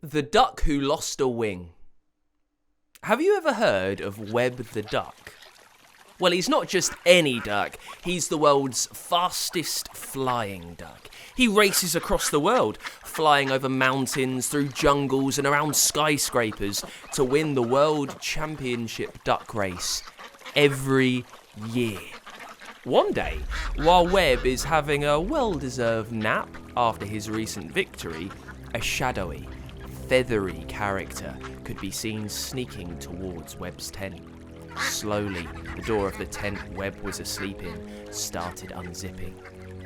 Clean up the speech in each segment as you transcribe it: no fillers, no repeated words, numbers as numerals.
The duck who lost a wing. Have you ever heard of Webb the duck? Well, he's not just any duck, he's the world's fastest flying duck. He races across the world, flying over mountains, through jungles and around skyscrapers to win the World Championship duck race every year. One day, while Webb is having a well-deserved nap after his recent victory, a shadowy, feathery character could be seen sneaking towards Webb's tent. Slowly, the door of the tent Webb was asleep in started unzipping.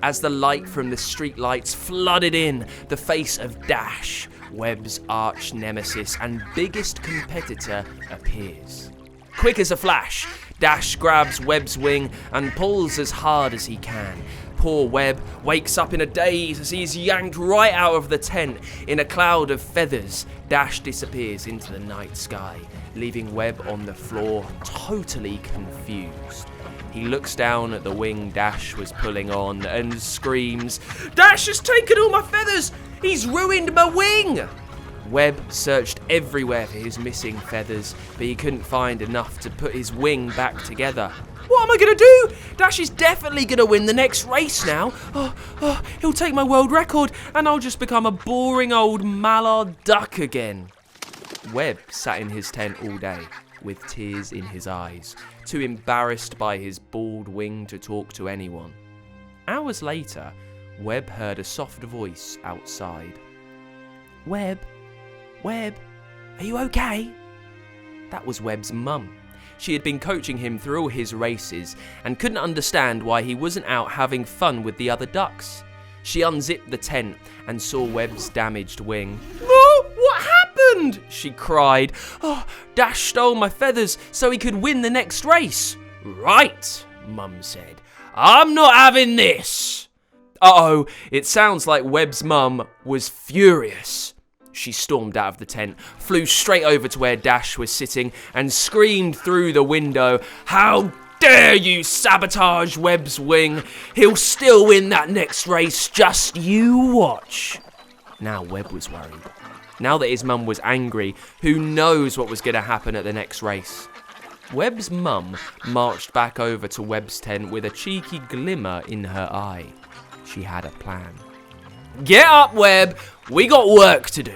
As the light from the streetlights flooded in, the face of Dash, Webb's arch nemesis and biggest competitor, appears. Quick as a flash, Dash grabs Webb's wing and pulls as hard as he can. Poor Webb wakes up in a daze as he is yanked right out of the tent. In a cloud of feathers, Dash disappears into the night sky, leaving Webb on the floor, totally confused. He looks down at the wing Dash was pulling on and screams, "Dash has taken all my feathers! He's ruined my wing!" Webb searched everywhere for his missing feathers, but he couldn't find enough to put his wing back together. What am I going to do? Dash is definitely going to win the next race now. He'll take my world record and I'll just become a boring old mallard duck again. Webb sat in his tent all day, with tears in his eyes, too embarrassed by his bald wing to talk to anyone. Hours later, Webb heard a soft voice outside. Webb, are you okay? That was Webb's mum. She had been coaching him through all his races and couldn't understand why he wasn't out having fun with the other ducks. She unzipped the tent and saw Webb's damaged wing. "Oh, what happened?" she cried. "Dash stole my feathers so he could win the next race." "Right," Mum said. "I'm not having this." Uh-oh, it sounds like Webb's mum was furious. She stormed out of the tent, flew straight over to where Dash was sitting, and screamed through the window, "How dare you sabotage Webb's wing? He'll still win that next race, just you watch." Now Webb was worried. Now that his mum was angry, who knows what was going to happen at the next race? Webb's mum marched back over to Webb's tent with a cheeky glimmer in her eye. She had a plan. "Get up, Webb! We got work to do."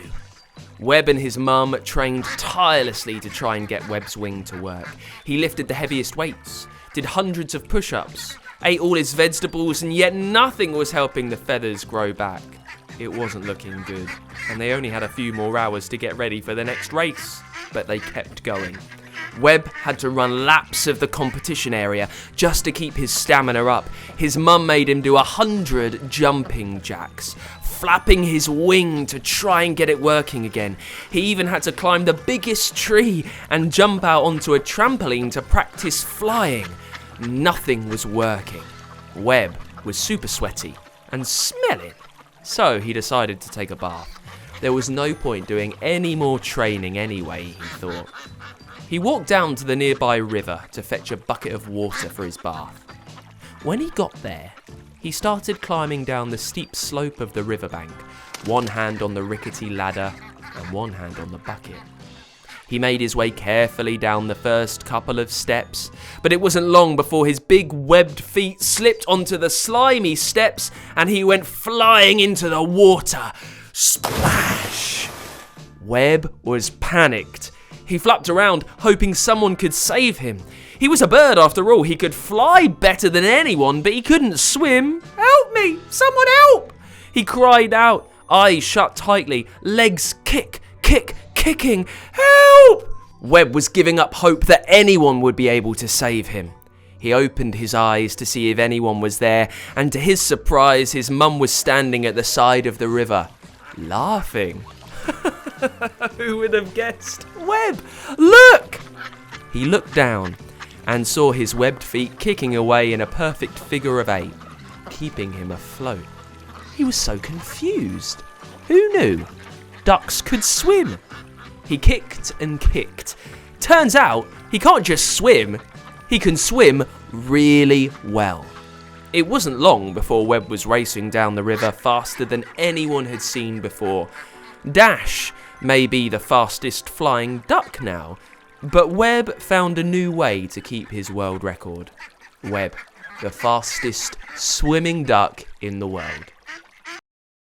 Webb and his mum trained tirelessly to try and get Webb's wing to work. He lifted the heaviest weights, did hundreds of push-ups, ate all his vegetables, and yet nothing was helping the feathers grow back. It wasn't looking good, and they only had a few more hours to get ready for the next race, but they kept going. Webb had to run laps of the competition area just to keep his stamina up. His mum made him do 100 jumping jacks, flapping his wing to try and get it working again. He even had to climb the biggest tree and jump out onto a trampoline to practice flying. Nothing was working. Webb was super sweaty and smelling, so he decided to take a bath. There was no point doing any more training anyway, he thought. He walked down to the nearby river to fetch a bucket of water for his bath. When he got there, he started climbing down the steep slope of the riverbank, one hand on the rickety ladder and one hand on the bucket. He made his way carefully down the first couple of steps, but it wasn't long before his big webbed feet slipped onto the slimy steps and he went flying into the water. Splash! Webb was panicked. He flapped around, hoping someone could save him. He was a bird after all. He could fly better than anyone, but he couldn't swim. "Help me! Someone help!" He cried out, eyes shut tightly, legs kicking. "Help!" Webb was giving up hope that anyone would be able to save him. He opened his eyes to see if anyone was there, and to his surprise, his mum was standing at the side of the river, laughing. Who would have guessed? Webb, look! He looked down and saw his webbed feet kicking away in a perfect figure of 8, keeping him afloat. He was so confused. Who knew? Ducks could swim. He kicked and kicked. Turns out he can't just swim, he can swim really well. It wasn't long before Webb was racing down the river faster than anyone had seen before. Dash, may be the fastest flying duck now, but Webb found a new way to keep his world record. Webb, the fastest swimming duck in the world.